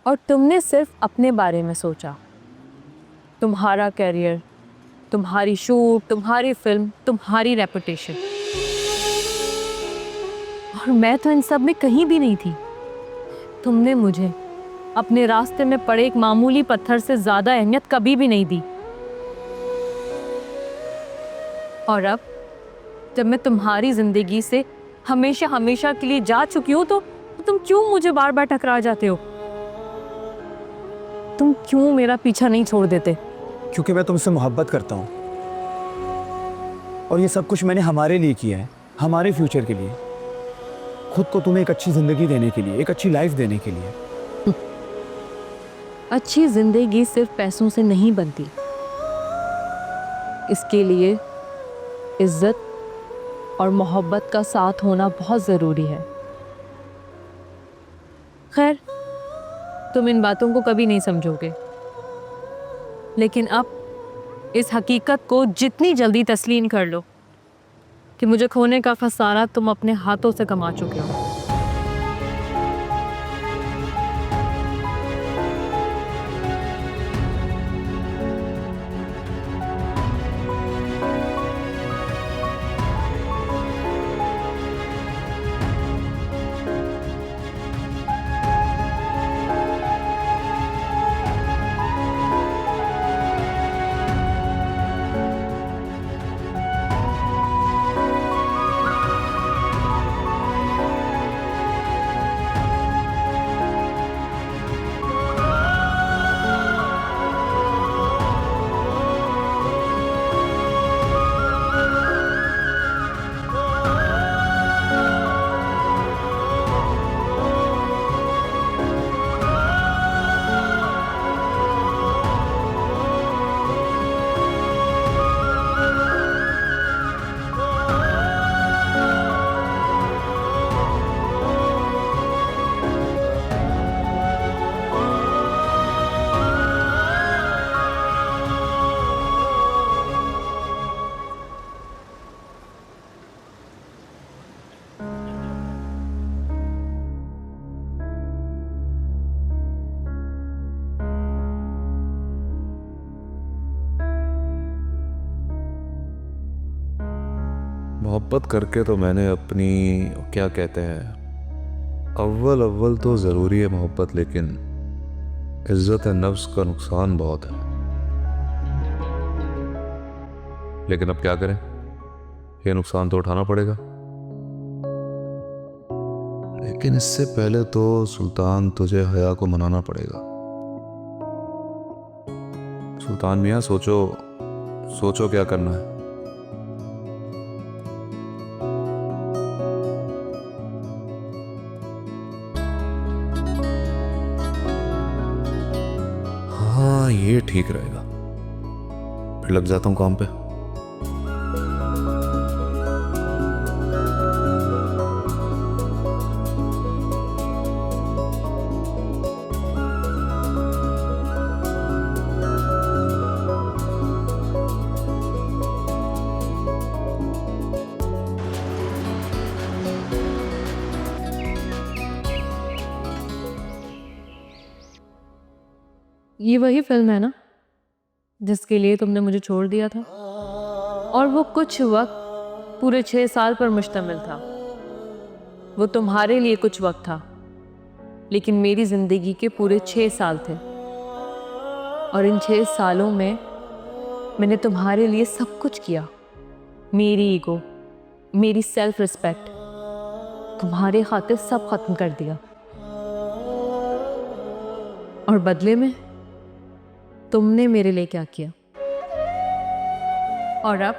और तुमने सिर्फ अपने बारे में सोचा। तुम्हारा करियर, तुम्हारी शूट, तुम्हारी फिल्म, तुम्हारी रेपुटेशन। और मैं तो इन सब में कहीं भी नहीं थी। तुमने मुझे अपने रास्ते में पड़े एक मामूली पत्थर से ज्यादा अहमियत कभी भी नहीं दी। और अब जब मैं तुम्हारी जिंदगी से हमेशा हमेशा के लिए जा चुकी हूं तो तुम क्यों मुझे बार बार टकरा जाते हो? तुम क्यों मेरा पीछा नहीं छोड़ देते? क्योंकि मैं तुमसे मोहब्बत करता हूँ और ये सब कुछ मैंने हमारे लिए किया है, हमारे फ्यूचर के लिए, खुद को तुम्हें एक अच्छी जिंदगी देने के लिए, एक अच्छी लाइफ देने के लिए। अच्छी जिंदगी सिर्फ पैसों से नहीं बनती। इसके लिए इज्जत और मोहब्बत का साथ होना बहुत जरूरी है। खैर, तुम इन बातों को कभी नहीं समझोगे, लेकिन अब इस हकीकत को जितनी जल्दी तस्लीम कर लो कि मुझे खोने का खसारा तुम अपने हाथों से कमा चुके हो। मोहब्बत करके तो मैंने अपनी, क्या कहते हैं, अव्वल अव्वल तो ज़रूरी है मोहब्बत, लेकिन इज्जत नफ्स का नुकसान बहुत है। लेकिन अब क्या करें, ये नुकसान तो उठाना पड़ेगा। लेकिन इससे पहले तो सुल्तान तुझे हया को मनाना पड़ेगा। सुल्तान मियाँ, सोचो सोचो क्या करना है। हाँ, ये ठीक रहेगा। फिर लग जाता हूँ काम पे। ये वही फिल्म है ना जिसके लिए तुमने मुझे छोड़ दिया था? और वो कुछ वक्त पूरे 6 साल पर मुश्तमिल था। वो तुम्हारे लिए कुछ वक्त था, लेकिन मेरी जिंदगी के पूरे 6 साल थे। और इन 6 सालों में मैंने तुम्हारे लिए सब कुछ किया। मेरी ईगो, मेरी सेल्फ रिस्पेक्ट, तुम्हारे खातिर सब खत्म कर दिया। और बदले में तुमने मेरे लिए क्या किया? और अब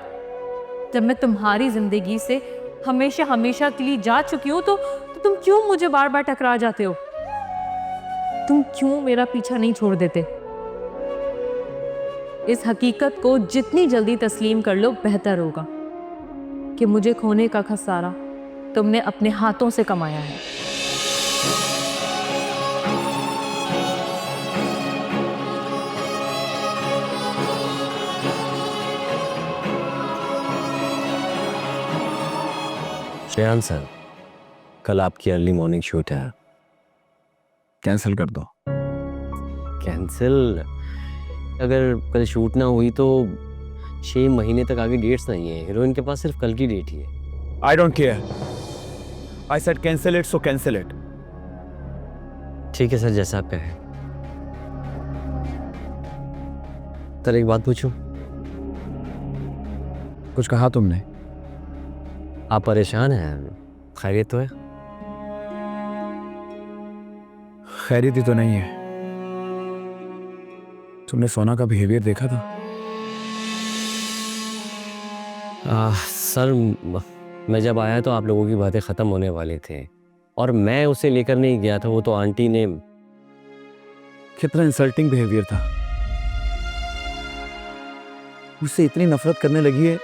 जब मैं तुम्हारी जिंदगी से हमेशा हमेशा के लिए जा चुकी हूं तो तुम क्यों मुझे बार बार टकरा जाते हो? तुम क्यों मेरा पीछा नहीं छोड़ देते? इस हकीकत को जितनी जल्दी तस्लीम कर लो बेहतर होगा कि मुझे खोने का खसारा तुमने अपने हाथों से कमाया है। श्रेयान सर, कल आपकी अर्ली मॉर्निंग शूट है, कैंसिल कर दो। कैंसिल? अगर कल शूट ना हुई तो 6 महीने तक आगे डेट्स नहीं है। हीरोइन के पास सिर्फ कल की डेट ही है। I don't care, I said cancel it, so cancel it. ठीक है सर, जैसा आप कहें। सर एक बात पूछूं? कुछ कहा तुमने? आप परेशान हैं? खैरियत तो है? खैरियत ही तो नहीं है। तुमने सोना का बिहेवियर देखा था? सर मैं जब आया तो आप लोगों की बातें ख़त्म होने वाली थे और मैं उसे लेकर नहीं गया था। वो तो आंटी ने। कितना इंसल्टिंग बिहेवियर था। मुझसे इतनी नफरत करने लगी है।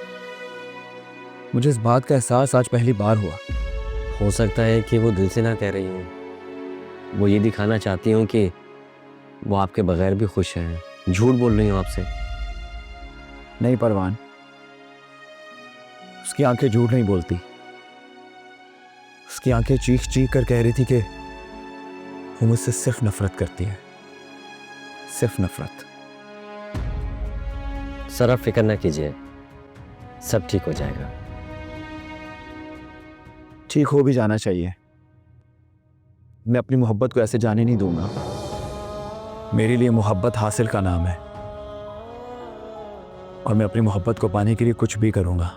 मुझे इस बात का एहसास आज पहली बार हुआ। हो सकता है कि वो दिल से ना कह रही हूँ। वो ये दिखाना चाहती हूँ कि वो आपके बगैर भी खुश हैं। झूठ बोल रही हूँ आपसे। नहीं परवान, उसकी आंखें झूठ नहीं बोलती। उसकी आंखें चीख चीख कर कह रही थी कि वो मुझसे सिर्फ नफरत करती है, सिर्फ नफरत। सर आप फिक्र ना कीजिए, सब ठीक हो जाएगा। ठीक हो भी जाना चाहिए। मैं अपनी मोहब्बत को ऐसे जाने नहीं दूंगा। मेरे लिए मोहब्बत हासिल का नाम है और मैं अपनी मोहब्बत को पाने के लिए कुछ भी करूंगा।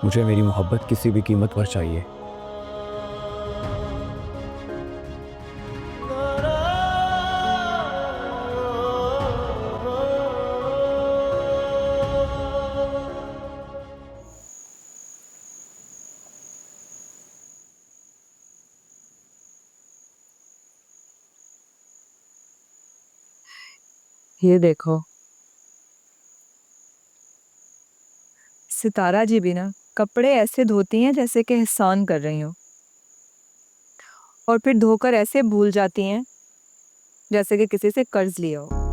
मुझे मेरी मोहब्बत किसी भी कीमत पर चाहिए। ये देखो, सितारा जी भी ना कपड़े ऐसे धोती हैं जैसे कि एहसान कर रही हो, और फिर धोकर ऐसे भूल जाती हैं जैसे कि किसी से कर्ज लिया हो।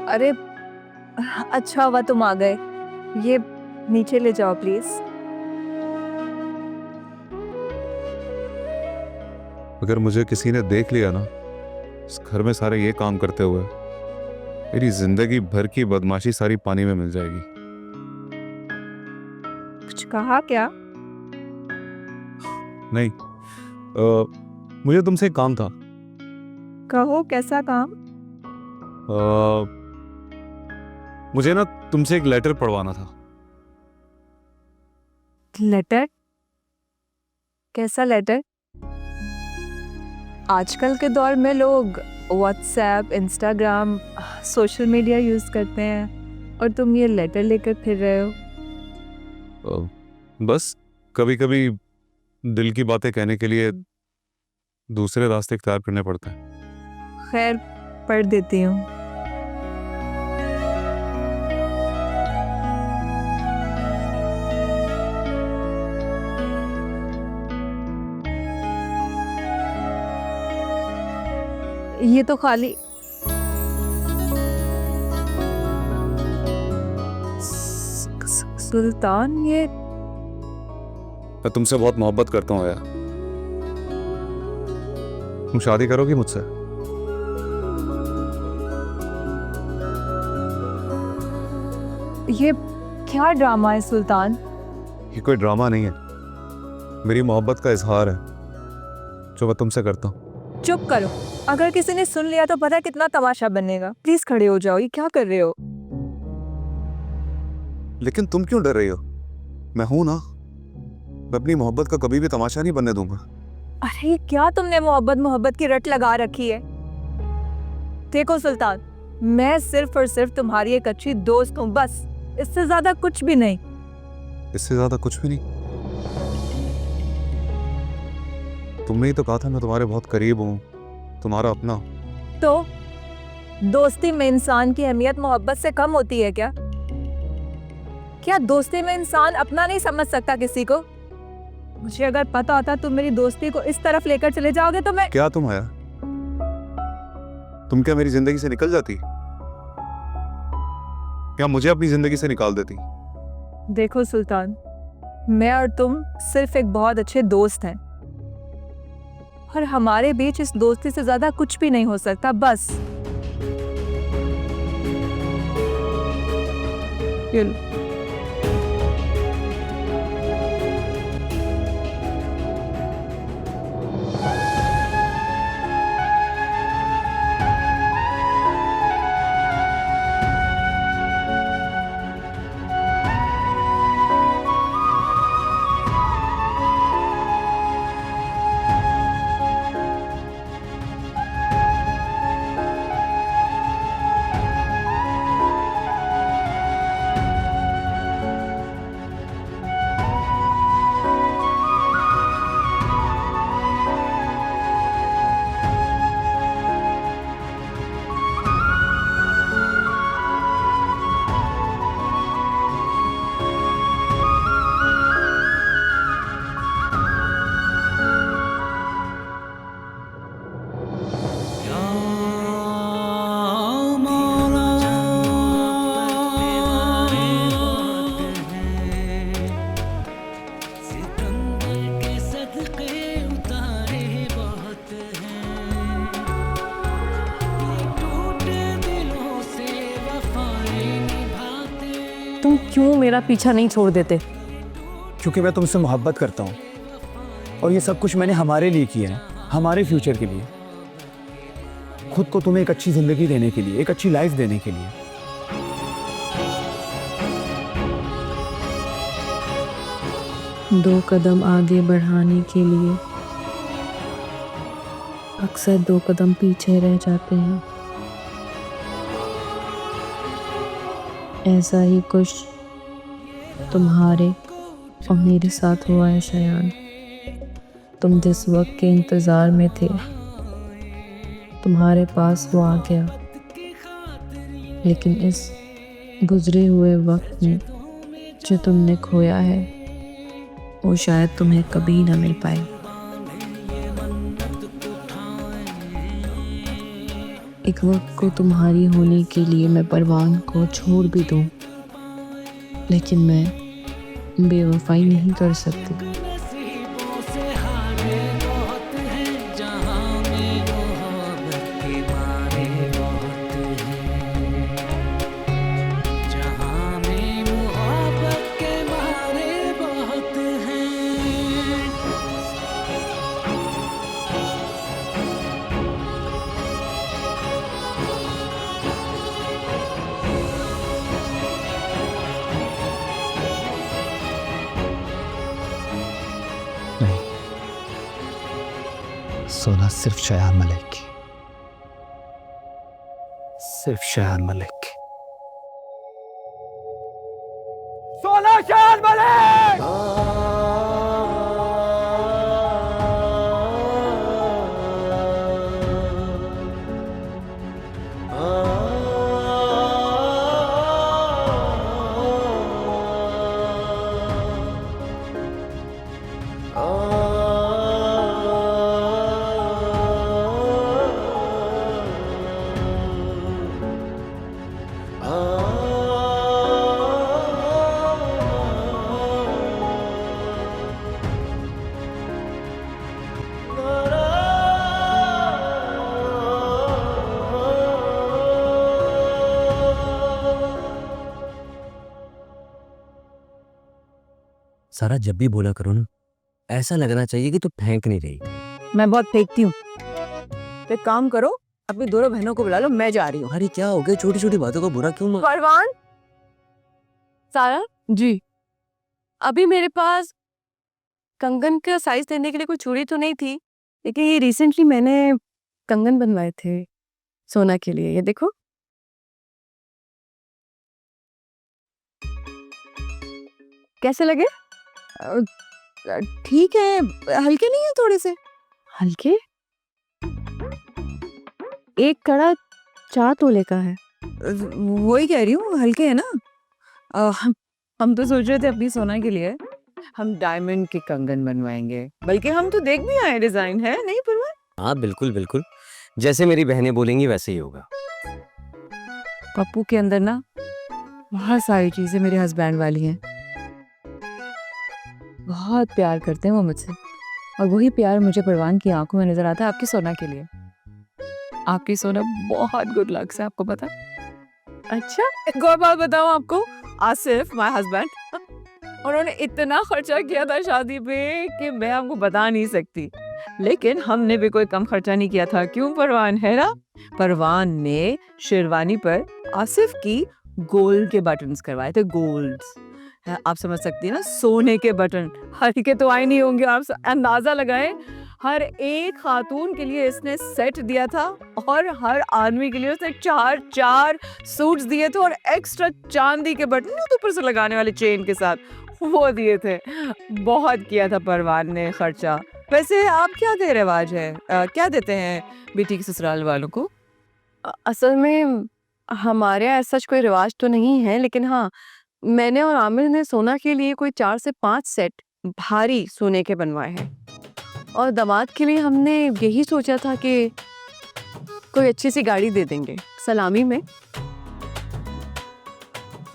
अरे अच्छा हुआ तुम आ गए। ये नीचे ले जाओ प्लीज। अगर मुझे किसी ने देख लिया ना इस घर में सारे ये काम करते हुए, मेरी जिंदगी भर की बदमाशी सारी पानी में मिल जाएगी। कुछ कहा क्या? नहीं, मुझे तुमसे एक काम था। कहो, कैसा काम? मुझे ना तुमसे एक लेटर पढ़वाना था। लेटर? कैसा लेटर? आजकल के दौर में लोग WhatsApp, Instagram, social media use करते हैं और तुम ये लेटर लेकर फिर रहे हो। बस कभी कभी दिल की बातें कहने के लिए दूसरे रास्ते इख्तियार करने पड़ते हैं। खैर, पढ़ देती हूँ। ये तो खाली सुल्तान, ये मैं तुमसे बहुत मोहब्बत करता हूँ यार। तुम शादी करोगी मुझसे? ये क्या ड्रामा है सुल्तान? ये कोई ड्रामा नहीं है, मेरी मोहब्बत का इजहार है जो मैं तुमसे करता हूँ। चुप करो, अगर किसी ने सुन लिया तो पता कितना तमाशा बनेगा। प्लीज खड़े हो जाओ, ये क्या कर रहे हो? लेकिन तुम क्यों डर रही हो? मैं हूं ना, मैं अपनी मोहब्बत का कभी भी तमाशा नहीं बनने दूंगा। अरे ये क्या तुमने मोहब्बत मोहब्बत की रट लगा रखी है? देखो सुल्तान, मैं सिर्फ और सिर्फ तुम्हारी एक अच्छी दोस्त हूँ, बस, इससे ज्यादा कुछ भी नहीं। इससे ज्यादा कुछ भी नहीं? तुमने ही तो कहा था मैं तुम्हारे बहुत करीब हूँ, तुम्हारा अपना। तो दोस्ती में इंसान की अहमियत मोहब्बत से कम होती है क्या? क्या दोस्ती में इंसान अपना नहीं समझ सकता किसी को? मुझे अगर पता होता तुम मेरी दोस्ती को इस तरफ लेकर चले जाओगे तो मैं क्या तुम आया? तुम क्या मेरी जिंदगी से निकल जाती? क्या मुझे अपनी जिंदगी से निकाल देती? देखो सुल्तान, मैं और तुम सिर्फ एक बहुत अच्छे दोस्त हैं और हमारे बीच इस दोस्ती से ज्यादा कुछ भी नहीं हो सकता। बस ये लो। तुम क्यों मेरा पीछा नहीं छोड़ देते? क्योंकि मैं तुमसे मोहब्बत करता हूँ और ये सब कुछ मैंने हमारे लिए किया है, हमारे फ्यूचर के लिए, खुद को तुम्हें एक अच्छी ज़िंदगी देने के लिए, एक अच्छी लाइफ देने के लिए। दो कदम आगे बढ़ाने के लिए अक्सर दो कदम पीछे रह जाते हैं। ऐसा ही कुछ तुम्हारे और मेरे साथ हुआ है शयान। तुम जिस वक्त के इंतज़ार में थे तुम्हारे पास वो आ गया, लेकिन इस गुजरे हुए वक्त में जो तुमने खोया है वो शायद तुम्हें कभी ना मिल पाए। एक वक्त को तुम्हारी होने के लिए मैं परवान को छोड़ भी दूं, लेकिन मैं बेवफाई नहीं कर सकती। सोना सिर्फ शयान मलिक की, सिर्फ शयान मलिक की। सोना शयान मलिक! सारा जब भी बोला करो ना, ऐसा लगना चाहिए कि तू फेंक नहीं रही। मैं बहुत फेंकती हूँ। तो एक काम करो, अपनी दोनों बहनों को बुला लो, मैं जा रही हूँ। अरे क्या हो गया, छोटी छोटी बातों को बुरा क्यों परवान, सारा जी, अभी मेरे पास कंगन का साइज देने के लिए कोई चूड़ी तो नहीं थी, लेकिन ये रिसेंटली मैंने कंगन बनवाए थे सोना के लिए। ये देखो। कैसे लगे? ठीक है, हल्के नहीं है थोड़े से? हल्के? एक कड़ा 4 तोले का है। वही कह रही हूँ, हल्के है ना। हम तो सोच रहे थे अपनी सोना के लिए हम डायमंड के कंगन बनवाएंगे, बल्कि हम तो देख भी आए डिजाइन है नहीं परवान। हाँ बिल्कुल बिल्कुल, जैसे मेरी बहनें बोलेंगी वैसे ही होगा। पप्पू के अंदर ना बहुत सारी चीजें मेरे हस्बैंड वाली हैं। बहुत प्यार करते हैं वो मुझसे, और वही प्यार मुझे परवान की आंखों में नजर आता है आपकी सोना के लिए। आपकी सोना बहुत गुड लक्स है, आपको पता है? अच्छा, एक और बात बताऊं आपको, आसिफ माय हस्बैंड, उन्होंने इतना खर्चा किया था शादी पे कि मैं आपको बता नहीं सकती, लेकिन हमने भी कोई कम खर्चा नहीं किया था। क्यों परवान, है ना? परवान ने शेरवानी पर आसिफ की गोल्ड के बटन्स करवाए थे, गोल्ड। आप समझ सकती हैं ना, सोने के बटन हल्के तो आए नहीं होंगे, आप अंदाजा लगाएं। हर एक खातून के लिए इसने सेट दिया था, और हर आदमी के लिए उसने 4 सूट्स दिए थे, और एक्स्ट्रा चांदी के बटन ऊपर से लगाने वाले चेन के साथ वो दिए थे। बहुत किया था परवान ने खर्चा। वैसे आप क्या दे रिवाज है, क्या देते हैं बेटी के ससुराल वालों को? असल में हमारे यहाँ ऐसा कोई रिवाज तो नहीं है, लेकिन हाँ, मैंने और आमिर ने सोना के लिए कोई 4 से 5 सेट भारी सोने के बनवाए हैं, और दामाद के लिए हमने यही सोचा था कि कोई अच्छी सी गाड़ी दे देंगे सलामी में।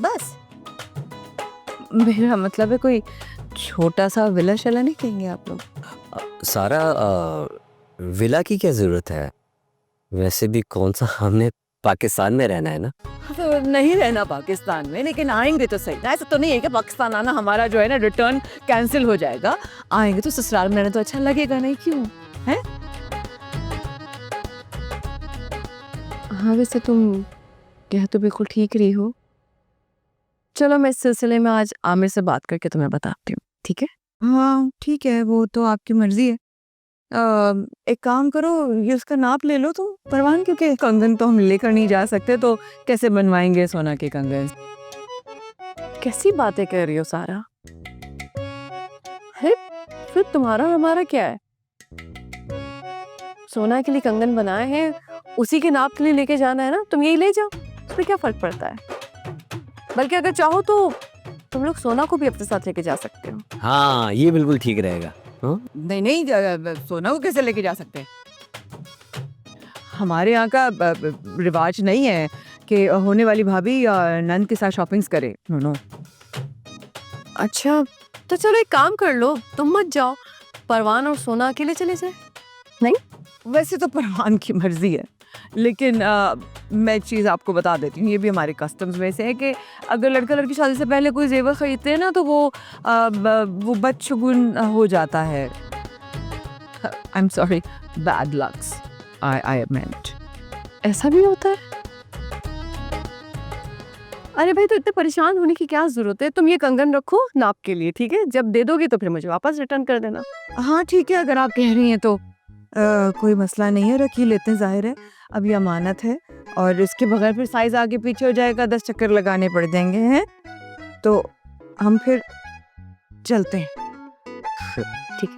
बस मेरा मतलब है कोई छोटा सा विला शला नहीं कहेंगे आप लोग? सारा विला की क्या जरूरत है? वैसे भी कौन सा, हमने पाकिस्तान में रहना है ना। तो नहीं रहना पाकिस्तान में, लेकिन आएंगे तो सही ना। ऐसा तो नहीं है कि पाकिस्तान आना हमारा जो है ना रिटर्न कैंसिल हो जाएगा। आएंगे तो ससुराल में रहना तो अच्छा लगेगा, नहीं क्यों है? हाँ, वैसे तुम कह तो बिल्कुल ठीक रही हो। चलो, मैं इस सिलसिले में आज आमिर से बात करके तुम्हें बताती हूँ, ठीक है? हाँ ठीक है, वो तो आपकी मर्जी है। एक काम करो, ये उसका नाप ले लो तुम परवान, क्योंकि कंगन तो हम लेकर नहीं जा सकते, तो कैसे बनवाएंगे सोना के कंगन? कैसी बातें कर रही हो सारा? है, फिर तुम्हारा और हमारा क्या है? सोना के लिए कंगन बनाए हैं, उसी के नाप के लिए लेके जाना है ना, तुम यही ले जाओ, उसमें क्या फर्क पड़ता है? बल्कि अगर चाहो तो तुम लोग सोना को भी अपने साथ लेके जा सकते हो। हाँ ये बिल्कुल ठीक रहेगा। नहीं नहीं, सोना को कैसे लेके जा सकते हैं? हमारे यहाँ का रिवाज नहीं है कि होने वाली भाभी नंद के साथ शॉपिंग्स करे। नो। अच्छा, तो चलो एक काम कर लो, तुम मत जाओ, परवान और सोना अकेले चले जाए। नहीं, वैसे तो परवान की मर्जी है, लेकिन मैं चीज़ आपको बता देती हूँ, ये भी हमारे कस्टम्स में से है कि अगर लड़का लड़की शादी से पहले कोई जेवर खरीदते हैं ना, तो वो बदशगुन हो जाता है। I am sorry, bad lucks, I meant. ऐसा भी होता है? अरे भाई, तो इतने परेशान होने की क्या जरूरत है? तुम ये कंगन रखो नाप के लिए, ठीक है? जब दे दोगे तो फिर मुझे वापस रिटर्न कर देना। हाँ ठीक है, अगर आप कह रही हैं तो कोई मसला नहीं है, रख ही लेते हैं। जाहिर है अब ये अमानत है, और इसके बगैर फिर साइज आगे पीछे हो जाएगा, 10 चक्कर लगाने पड़ जाएंगे हैं, तो हम फिर चलते हैं। ठीक,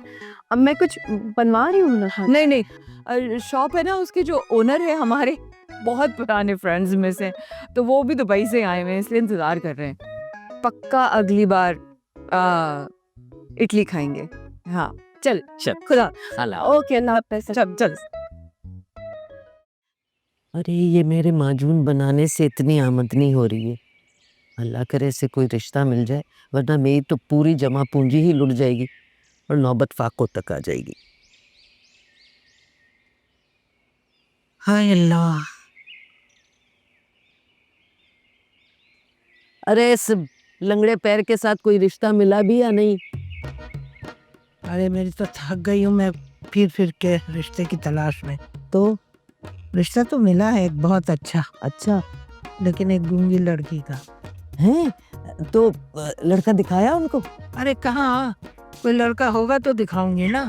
अब मैं कुछ बनवा रही हूँ ना। हाँ। नहीं नहीं, शॉप है ना, उसके जो ओनर है हमारे बहुत पुराने फ्रेंड्स में से, तो वो भी दुबई से आए हुए हैं, इसलिए इंतजार कर रहे हैं। पक्का अगली बार इडली खाएंगे। हाँ चल चल। खुदा। ओके, अल्लाह हाफ़िज़। चल चल। अरे ये मेरे माजून बनाने से इतनी आमदनी हो रही है, अल्लाह करे से कोई रिश्ता मिल जाए, वरना मेरी तो पूरी जमा पूंजी ही लुट जाएगी और नौबत फाकों तक आ जाएगी। हाय अल्लाह। अरे इस लंगड़े पैर के साथ कोई रिश्ता मिला भी या नहीं? अरे मेरी तो थक गई हूँ मैं फिर के रिश्ते की तलाश में। तो रिश्ता तो मिला है एक बहुत अच्छा, अच्छा लेकिन एक गूंगी लड़की का। है, तो लड़का दिखाया उनको? अरे कहाँ, कोई लड़का होगा तो दिखाऊंगी ना।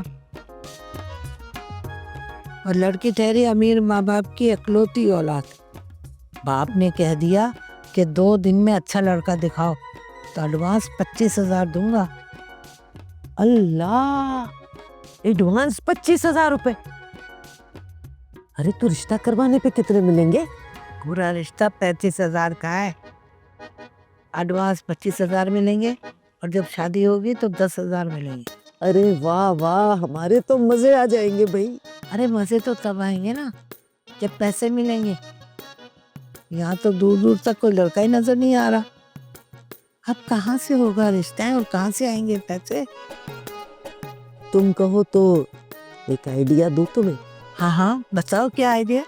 और लड़की ठहरी अमीर माँ बाप की इकलौती औलाद। बाप ने कह दिया कि 2 दिन में अच्छा लड़का दिखाओ तो एडवांस 25,000 दूंगा। अल्लाह, एडवांस 25,000 रुपए? अरे तो रिश्ता करवाने पे कितने मिलेंगे? पूरा रिश्ता 35,000 का है। एडवांस 25,000 मिलेंगे और जब शादी होगी तो 10,000 मिलेंगे। अरे वाह वाह, हमारे तो मजे आ जाएंगे भाई। अरे मजे तो तब आएंगे ना जब पैसे मिलेंगे। यहाँ तो दूर दूर तक कोई लड़का ही नजर नहीं आ रहा। अब कहाँ से होगा रिश्ता और कहाँ से आएंगे पैसे? तुम कहो तो एक आइडिया दूं तुम्हें। हाँ हाँ, बताओ क्या आइडिया।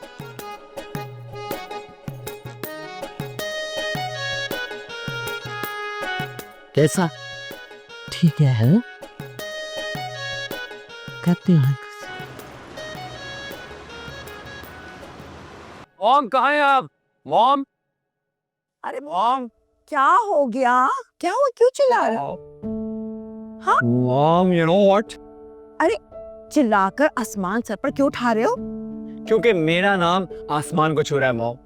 कैसा? ठीक है? करते हैं। मॉम कहाँ हैं आप? मॉम, अरे मॉम, क्या हो गया? क्या हुआ, क्यों चिल्ला रहा? Mom, you know what? चिल्लाकर आसमान सर पर क्यों उठा रहे हो? क्योंकि मेरा नाम आसमान को छू रहा है मॉम।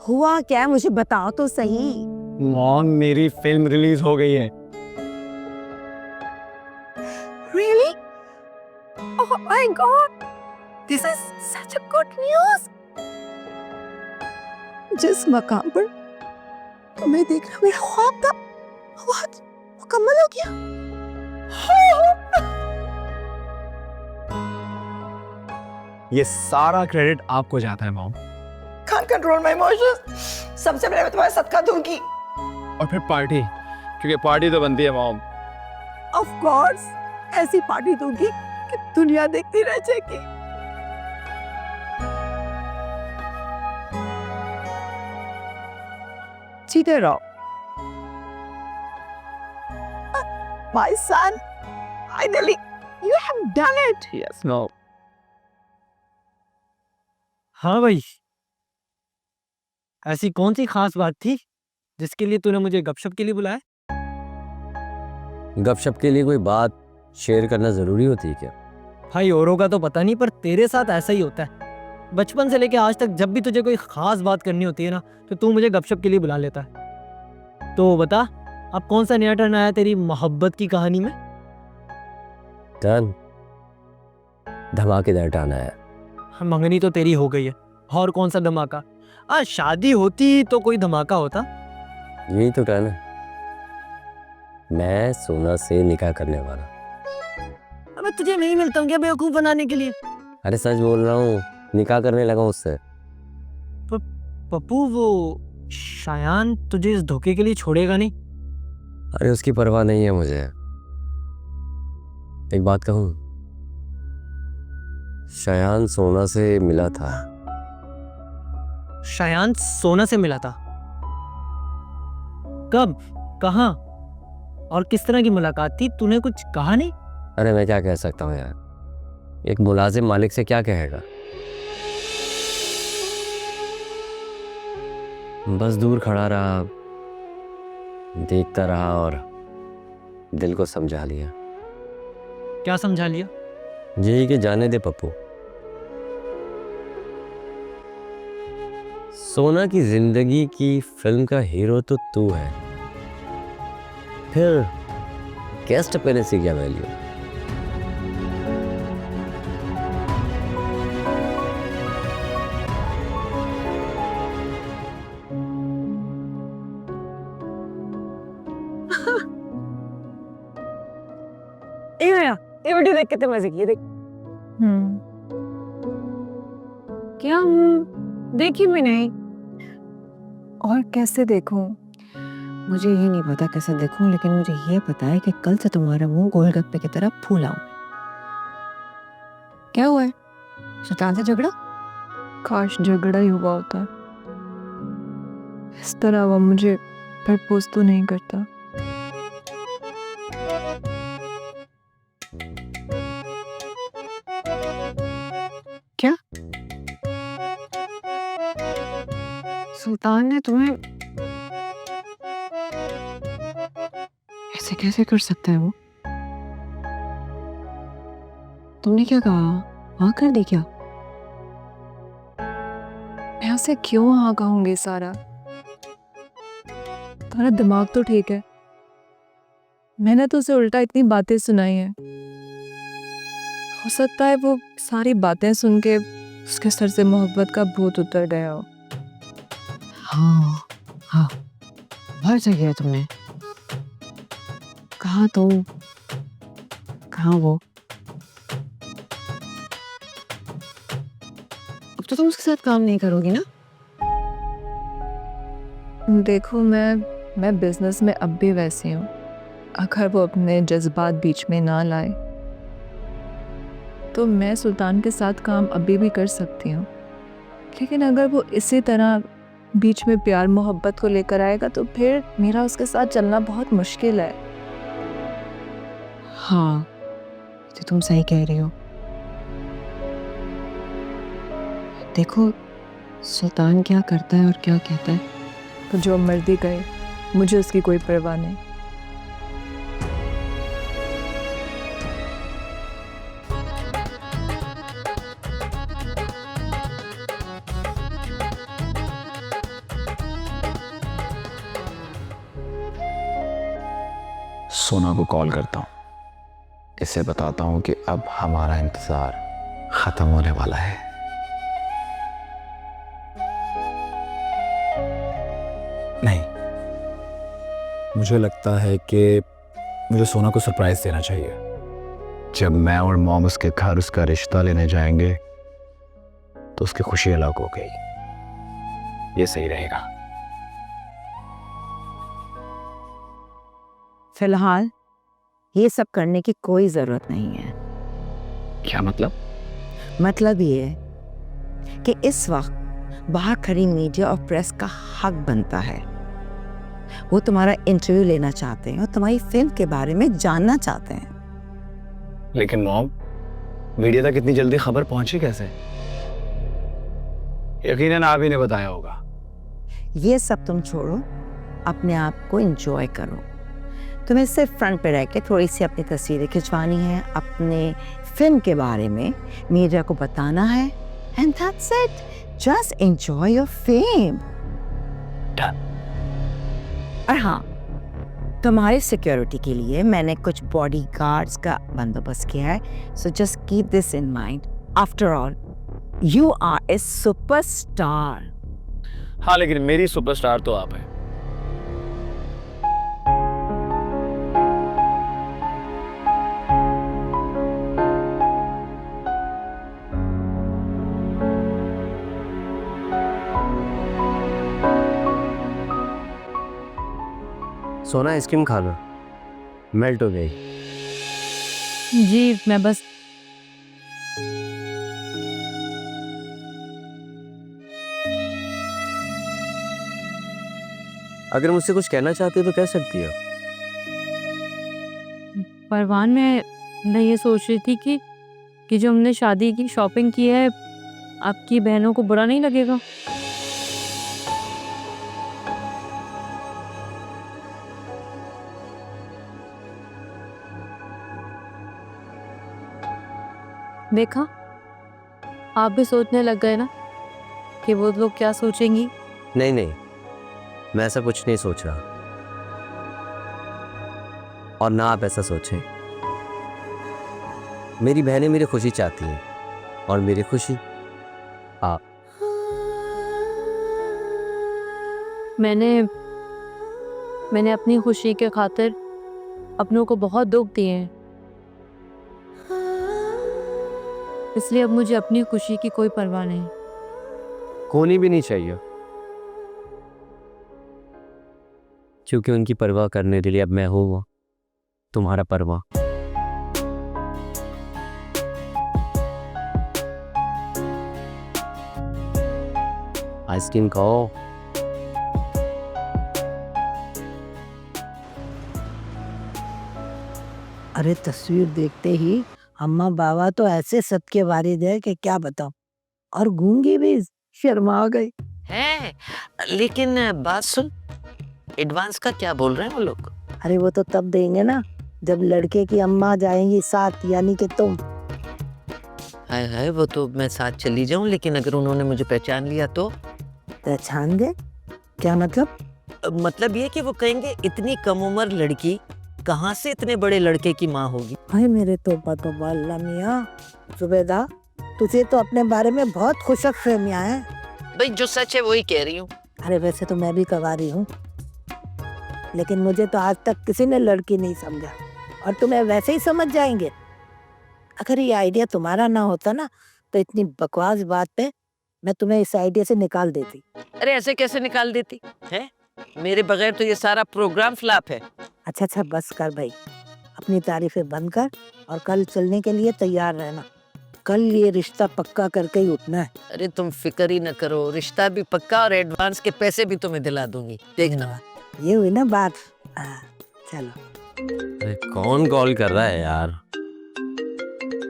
हुआ क्या, मुझे बताओ तो सही। मॉम, मेरी फिल्म रिलीज हो गई है। Really? Oh my God! This is such a good news. जिस मकाम पर तुम्हें देखना मेरा ख्वाब था, वो आज मुकम्मल हो गया। ये सारा क्रेडिट आपको जाता है mom. Can't control my emotions. सबसे पहले मैं तुम्हारा सदका दूंगी। और फिर पार्टी, क्योंकि पार्टी तो बनती है मॉम। Of course, ऐसी पार्टी दूंगी कि दुनिया देखती रह जाएगी। जीते रहो। My son, finally, you have done it. Yes, no. हाँ भाई, ऐसी कौन सी खास बात थी जिसके लिए तूने मुझे गपशप के लिए बुलाया? गपशप के लिए कोई बात शेयर करना जरूरी होती है क्या? भाई औरों का तो पता नहीं, पर तेरे साथ ऐसा ही होता है। बचपन से लेके आज तक जब भी तुझे कोई खास बात करनी होती है ना, तो तू मुझे गपशप के लिए बुला लेता है। तो बता, अब कौन सा नया टर्न आया तेरी मोहब्बत की कहानी में? टर्न धमाकेदार टर्न आया। मंगनी तो तेरी हो गई है, और कौन सा धमाका? शादी होती तो कोई धमाका होता। यही तो टर्न है, मैं सोना से निकाह करने वाला। अबे तुझे नहीं मिलता हूँ क्या बेवकूफ बनाने के लिए? अरे सच बोल रहा हूँ, निकाह करने लगा उससे। पप्पू, वो शायान तुझे इस धोखे के लिए छोड़ेगा नहीं? अरे उसकी परवाह नहीं है मुझे। एक बात कहूँ, शायान सोना से मिला था। शायान सोना से मिला था? कब, कहाँ और किस तरह की मुलाकात थी? तूने कुछ कहा नहीं? अरे मैं क्या कह सकता हूँ यार, एक मुलाजिम मालिक से क्या कहेगा। बस दूर खड़ा रहा, देखता रहा और दिल को समझा लिया। क्या समझा लिया? यही कि जाने दे पप्पू, सोना की जिंदगी की फिल्म का हीरो तो तू है, फिर गेस्ट अपीयरेंस की क्या वैल्यू? ये वीडियो देख कितने मजे किए। देख क्या देखी भी नहीं। और कैसे देखूं? मुझे ये नहीं पता कैसे देखूं, लेकिन मुझे ये पता है कि कल से तुम्हारा मुंह गोलगप्पे की तरह फूला हूं। क्या हुआ है? शैतान से झगड़ा? काश झगड़ा ही हुआ होता। इस तरह वो मुझे प्रपोज तो नहीं करता। क्या सुल्तान ने तुम्हें ऐसे कैसे कर सकता है? वो तुमने क्या कहा? हाँ कर दी क्या? मैं उसे क्यों हाँ कहूंगी? सारा तुम्हारा दिमाग तो ठीक है। मैंने तो उसे उल्टा इतनी बातें सुनाई हैं। हो सकता है वो सारी बातें सुन के उसके सर से मोहब्बत का भूत उतर गया हो। हाँ हाँ, बाहर से किया तुमने? कहाँ तुम? कहाँ वो? अब तो तुम उसके साथ काम नहीं करोगी ना? देखो मैं बिजनेस में अब भी वैसी हूँ। अगर वो अपने जज्बात बीच में ना लाए तो मैं सुल्तान के साथ काम अभी भी कर सकती हूँ, लेकिन अगर वो इसी तरह बीच में प्यार मोहब्बत को लेकर आएगा तो फिर मेरा उसके साथ चलना बहुत मुश्किल है। हाँ, तो तुम सही कह रही हो। देखो सुल्तान क्या करता है और क्या कहता है। तो जो मर्जी कहे, मुझे उसकी कोई परवाह नहीं। सोना को कॉल करता हूँ, इसे बताता हूँ कि अब हमारा इंतजार खत्म होने वाला है। नहीं, मुझे लगता है कि मुझे सोना को सरप्राइज देना चाहिए। जब मैं और मॉम उसके घर उसका रिश्ता लेने जाएंगे तो उसकी खुशी अलग हो गई। ये सही रहेगा। फिलहाल ये सब करने की कोई जरूरत नहीं है। क्या मतलब? मतलब ये है कि इस वक्त बाहर खड़ी मीडिया और प्रेस का हक बनता है। वो तुम्हारा इंटरव्यू लेना चाहते हैं और तुम्हारी फिल्म के बारे में जानना चाहते हैं। लेकिन मॉम, मीडिया तक इतनी जल्दी खबर पहुंची कैसे? यकीनन आप ही ने बताया होगा। ये सब तुम छोड़ो, अपने आप को एंजॉय करो। तुम्हें सिर्फ फ्रंट पे रह के थोड़ी सी अपनी तस्वीरें खिंचवानी है, अपने फिल्म के बारे में मीडिया को बताना है, and that's it. Just enjoy your fame. और हाँ, तुम्हारी सिक्योरिटी के लिए मैंने कुछ बॉडीगार्ड्स का बंदोबस्त किया है, so just keep this in mind. After all you are a superstar. हाँ, लेकिन मेरी सुपरस्टार तो आप है। सोना आइसक्रीम खा लो, मेल्ट हो गई। जी मैं बस अगर मुझसे कुछ कहना चाहती हो तो कह सकती हो। परवान, मैं ये सोच रही थी कि जो हमने शादी की शॉपिंग की है, आपकी बहनों को बुरा नहीं लगेगा? देखा, आप भी सोचने लग गए ना कि वो लोग क्या सोचेंगी। नहीं नहीं, मैं ऐसा कुछ नहीं सोच रहा, और ना आप ऐसा सोचें। मेरी बहनें मेरी खुशी चाहती हैं, और मेरी खुशी आप। मैंने अपनी खुशी के खातिर अपनों को बहुत दुख दिए हैं, इसलिए अब मुझे अपनी खुशी की कोई परवाह नहीं। होनी भी नहीं चाहिए, क्योंकि उनकी परवाह करने के लिए अब मैं हूँ तुम्हारा परवाह। आइसक्रीम खाओ। अरे तस्वीर देखते ही अम्मा बाबा तो ऐसे सबके वारिद है कि क्या बताऊं, और गूंगी भी शर्मा गई है, लेकिन बात सुन, एडवांस का क्या बोल रहे हैं वो लोग? अरे वो तो तब देंगे ना जब लड़के की अम्मा जाएंगी साथ, यानी कि तुम। हाय हाय, वो तो मैं साथ चली जाऊं, लेकिन अगर उन्होंने मुझे पहचान लिया तो? पहचान गए? क्या मतलब? मतलब ये कि वो कहेंगे इतनी कम उम्र लड़की कहाँ से इतने बड़े लड़के की माँ होगी। भाई मेरे तौबा तौबा, अल्लाह मियां। जुबैदा, तुझे तो अपने बारे में बहुत खुशक-फहमियां है। भाई जो सच है वही कह रही हूँ। अरे वैसे तो मैं भी कवारी हूँ, लेकिन मुझे तो आज तक किसी ने लड़की नहीं समझा, और तुम्हें वैसे ही समझ जाएंगे। अगर ये आइडिया तुम्हारा ना होता ना, तो इतनी बकवास बात पे मैं तुम्हें इस आइडिया से निकाल देती। अरे ऐसे कैसे निकाल देती है? मेरे बगैर तो ये सारा प्रोग्राम फ्लॉप है। अच्छा अच्छा बस कर भाई, अपनी तारीफें बंद कर और कल चलने के लिए तैयार रहना। कल ये रिश्ता पक्का करके ही उठना है। अरे तुम फिक्र ही न करो, रिश्ता भी पक्का और एडवांस के पैसे भी तुम्हें दिला दूंगी, देखना। ये हुई ना बात। हाँ, चलो। अरे कौन कॉल कर रहा है यार?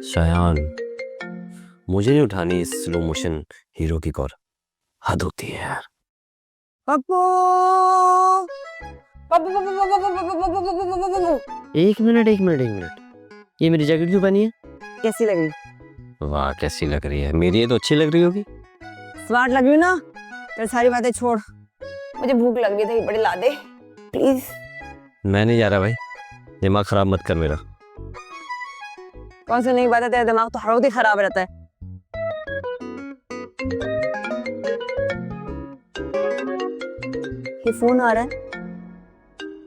शयान, मुझे नहीं उठानी इस स्लो मोशन हीरो की कॉल, हद होती है यार। एक मिनट, ये मेरी जैकेट क्यों पहनी है? कैसी लगी? वाह कैसी लग रही है, मेरी ये तो अच्छी लग रही होगी। स्मार्ट लग रही हूँ ना? चल सारी बातें छोड़, मुझे भूख लग रही थी, बड़ी ला दे प्लीज। मैं नहीं जा रहा भाई, दिमाग खराब मत कर मेरा। कौन सी नई बात है, तेरा दिमाग तो हर वक्त ही खराब रहता है। ये फोन आ रहा है।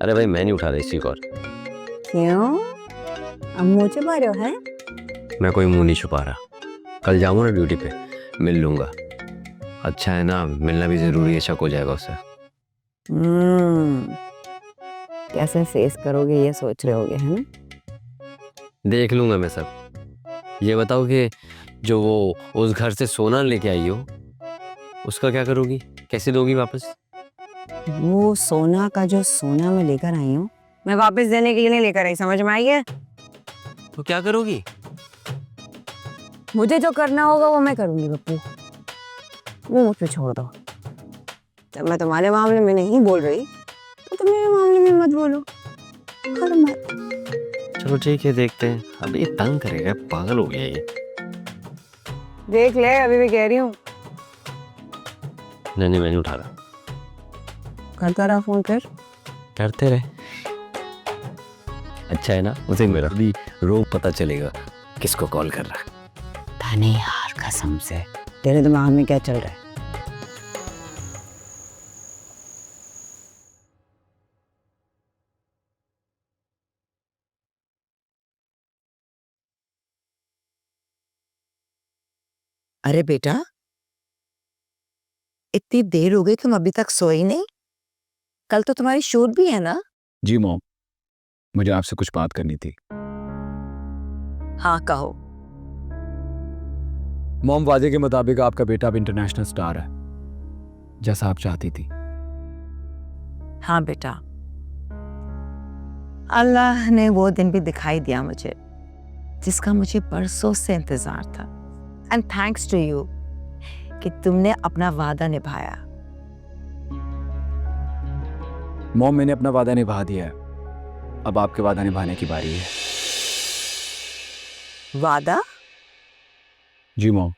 अरे भाई मैं नहीं उठा रहा इसी कॉल। क्यों? अब मुझे मारे हो है? मैं कोई मुंह नहीं छुपा रहा, कल जाऊंगा ना ड्यूटी पे, मिल लूंगा। अच्छा है ना, मिलना भी जरूरी है, शक हो जाएगा उससे। कैसे फेस करोगे ये सोच रहे होगे, है ना? देख लूंगा मैं सब। ये बताओ कि जो वो उस घर से सोना लेके आई हो, उसका क्या करोगी, कैसे दोगी वापस? वो सोना का जो सोना मैं लेकर आई हूँ, मैं वापस देने के लिए नहीं लेकर आई, समझ में आई है? तो क्या करोगी? मुझे जो करना होगा वो मैं करूंगी पप्पू, वो मुझ पे छोड़ दो। जब मैं तुम्हारे मामले में नहीं बोल रही तो तुम मेरे मामले में मत बोलो, हर मत। चलो ठीक है, देखते हैं। अब ये तंग करेगा, पागल हो गया ये। देख ले, अभी भी कह रही हूँ। नहीं मैं नहीं उठा रहा। करता रहा फोन फिर। करते रहे। अच्छा है ना, उसे मेरा भी रोग पता चलेगा किसको कॉल कर रहा है। धनी यार कसम से, तेरे दिमाग में क्या चल रहा है? अरे बेटा, इतनी देर हो गई, तुम अभी तक सोई नहीं? कल तो तुम्हारी शूट भी है ना? जी मॉम, मुझे आपसे कुछ बात करनी थी। हाँ कहो। मॉम, वादे के मुताबिक आपका बेटा अब इंटरनेशनल स्टार है, जैसा आप चाहती थी। हाँ बेटा, अल्लाह ने वो दिन भी दिखाई दिया मुझे जिसका मुझे बरसों से इंतजार था। एंड थैंक्स टू यू कि तुमने अपना वादा निभाया। मॉम, मैंने अपना वादा निभा दिया है, अब आपके वादा निभाने की बारी है। वादा? जी मॉम,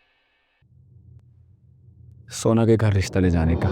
सोना के घर रिश्ता ले जाने का।